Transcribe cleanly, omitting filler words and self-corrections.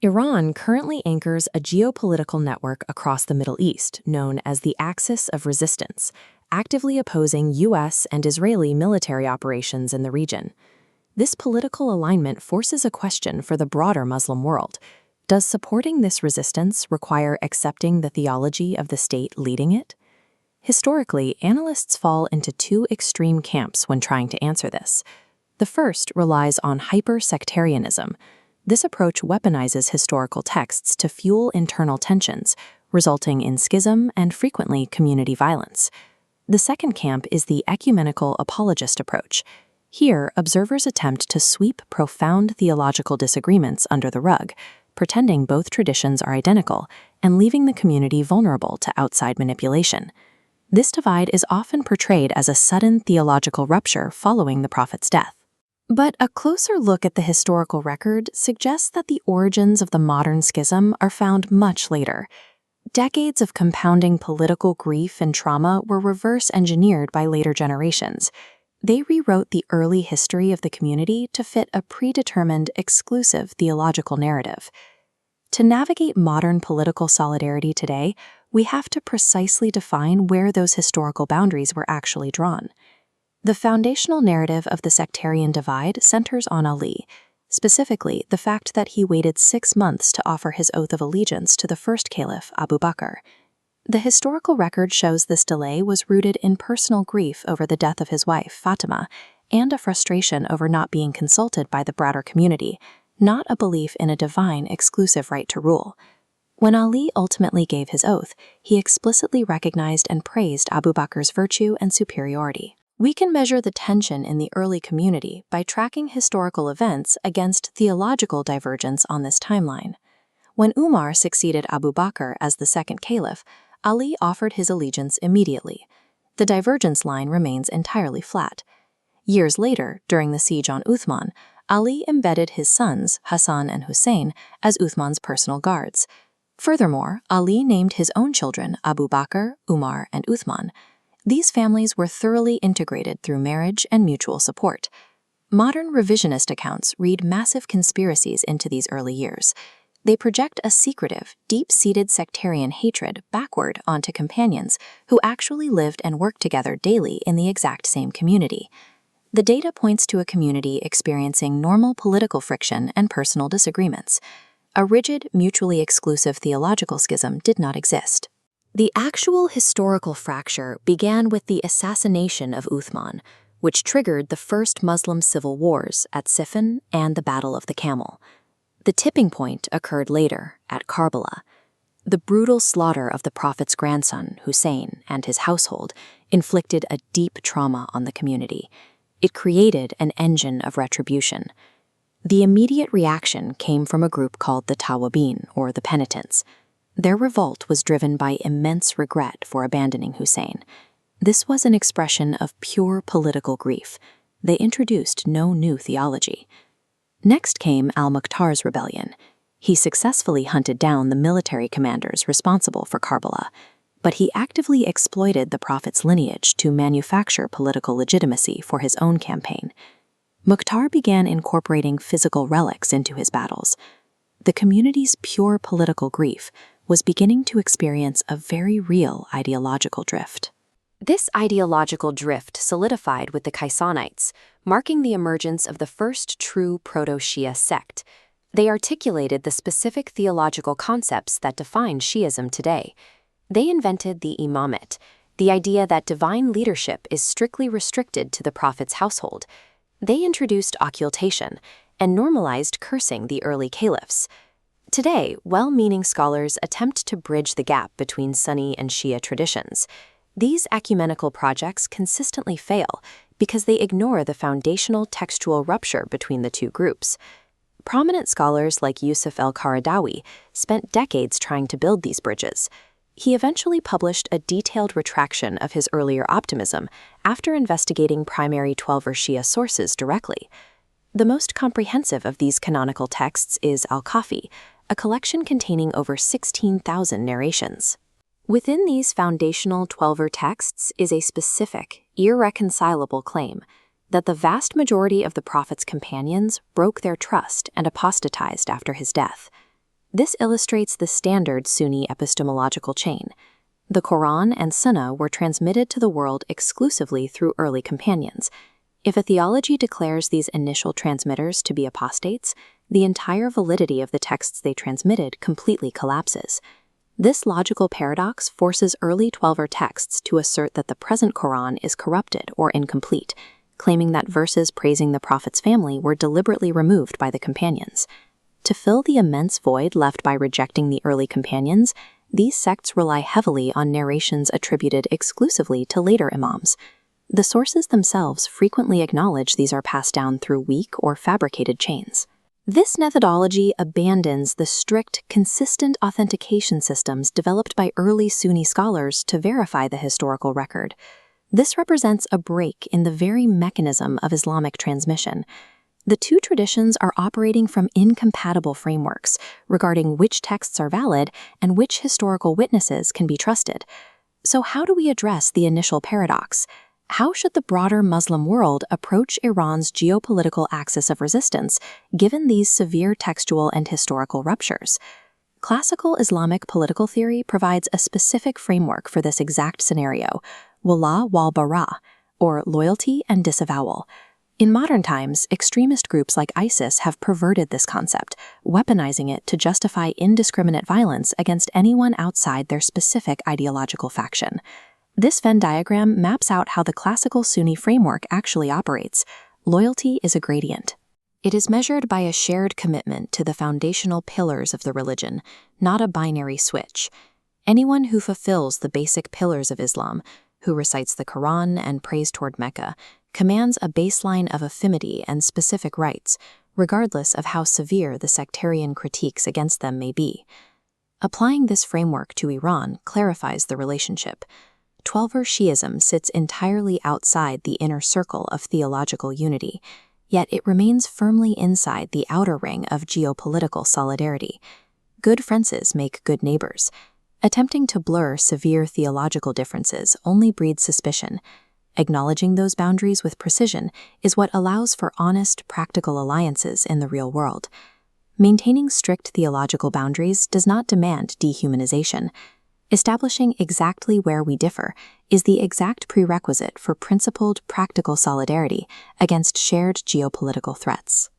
Iran currently anchors a geopolitical network across the Middle East known as the Axis of Resistance, actively opposing U.S. and Israeli military operations in the region. This political alignment forces a question for the broader Muslim world. Does supporting this resistance require accepting the theology of the state leading it? Historically, analysts fall into two extreme camps when trying to answer this. The first relies on hyper-sectarianism. This approach weaponizes historical texts to fuel internal tensions, resulting in schism and frequently community violence. The second camp is the ecumenical apologist approach. Here, observers attempt to sweep profound theological disagreements under the rug, pretending both traditions are identical and leaving the community vulnerable to outside manipulation. This divide is often portrayed as a sudden theological rupture following the prophet's death. But a closer look at the historical record suggests that the origins of the modern schism are found much later. Decades of compounding political grief and trauma were reverse-engineered by later generations. They rewrote the early history of the community to fit a predetermined, exclusive theological narrative. To navigate modern political solidarity today, we have to precisely define where those historical boundaries were actually drawn. The foundational narrative of the sectarian divide centers on Ali, specifically the fact that he waited 6 months to offer his oath of allegiance to the first caliph, Abu Bakr. The historical record shows this delay was rooted in personal grief over the death of his wife, Fatima, and a frustration over not being consulted by the broader community, not a belief in a divine exclusive right to rule. When Ali ultimately gave his oath, he explicitly recognized and praised Abu Bakr's virtue and superiority. We can measure the tension in the early community by tracking historical events against theological divergence on this timeline. When Umar succeeded Abu Bakr as the second caliph, Ali offered his allegiance immediately. The divergence line remains entirely flat. Years later, during the siege on Uthman, Ali embedded his sons, Hassan and Hussein, as Uthman's personal guards. Furthermore, Ali named his own children Abu Bakr, Umar, and Uthman. These families were thoroughly integrated through marriage and mutual support. Modern revisionist accounts read massive conspiracies into these early years. They project a secretive, deep-seated sectarian hatred backward onto companions who actually lived and worked together daily in the exact same community. The data points to a community experiencing normal political friction and personal disagreements. A rigid, mutually exclusive theological schism did not exist. The actual historical fracture began with the assassination of Uthman, which triggered the first Muslim civil wars at Siffin and the Battle of the Camel. The tipping point occurred later, at Karbala. The brutal slaughter of the Prophet's grandson, Hussein, and his household inflicted a deep trauma on the community. It created an engine of retribution. The immediate reaction came from a group called the Tawabin, or the Penitents. Their revolt was driven by immense regret for abandoning Hussein. This was an expression of pure political grief. They introduced no new theology. Next came al-Mukhtar's rebellion. He successfully hunted down the military commanders responsible for Karbala, but he actively exploited the Prophet's lineage to manufacture political legitimacy for his own campaign. Mukhtar began incorporating physical relics into his battles. The community's pure political grief was beginning to experience a very real ideological drift. This ideological drift solidified with the Kaisanites, marking the emergence of the first true proto-Shia sect. They articulated the specific theological concepts that define Shiism today. They invented the imamate, the idea that divine leadership is strictly restricted to the Prophet's household. They introduced occultation and normalized cursing the early caliphs. Today, well-meaning scholars attempt to bridge the gap between Sunni and Shia traditions. These ecumenical projects consistently fail because they ignore the foundational textual rupture between the two groups. Prominent scholars like Yusuf el-Qaradawi spent decades trying to build these bridges. He eventually published a detailed retraction of his earlier optimism after investigating primary Twelver Shia sources directly. The most comprehensive of these canonical texts is Al-Kafi, a collection containing over 16,000 narrations. Within these foundational Twelver texts is a specific, irreconcilable claim that the vast majority of the Prophet's companions broke their trust and apostatized after his death. This illustrates the standard Sunni epistemological chain. The Quran and Sunnah were transmitted to the world exclusively through early companions. If a theology declares these initial transmitters to be apostates, the entire validity of the texts they transmitted completely collapses. This logical paradox forces early Twelver texts to assert that the present Quran is corrupted or incomplete, claiming that verses praising the Prophet's family were deliberately removed by the companions. To fill the immense void left by rejecting the early companions, these sects rely heavily on narrations attributed exclusively to later imams. The sources themselves frequently acknowledge these are passed down through weak or fabricated chains. This methodology abandons the strict, consistent authentication systems developed by early Sunni scholars to verify the historical record. This represents a break in the very mechanism of Islamic transmission. The two traditions are operating from incompatible frameworks regarding which texts are valid and which historical witnesses can be trusted. So how do we address the initial paradox? How should the broader Muslim world approach Iran's geopolitical axis of resistance given these severe textual and historical ruptures? Classical Islamic political theory provides a specific framework for this exact scenario, wala wal bara, or loyalty and disavowal. In modern times, extremist groups like ISIS have perverted this concept, weaponizing it to justify indiscriminate violence against anyone outside their specific ideological faction. This Venn diagram maps out how the classical Sunni framework actually operates. Loyalty is a gradient. It is measured by a shared commitment to the foundational pillars of the religion, not a binary switch. Anyone who fulfills the basic pillars of Islam, who recites the Quran and prays toward Mecca, commands a baseline of affinity and specific rights, regardless of how severe the sectarian critiques against them may be. Applying this framework to Iran clarifies the relationship. Twelver Shi'ism sits entirely outside the inner circle of theological unity, yet it remains firmly inside the outer ring of geopolitical solidarity. Good friends make good neighbors. Attempting to blur severe theological differences only breeds suspicion. Acknowledging those boundaries with precision is what allows for honest, practical alliances in the real world. Maintaining strict theological boundaries does not demand dehumanization. Establishing exactly where we differ is the exact prerequisite for principled, practical solidarity against shared geopolitical threats.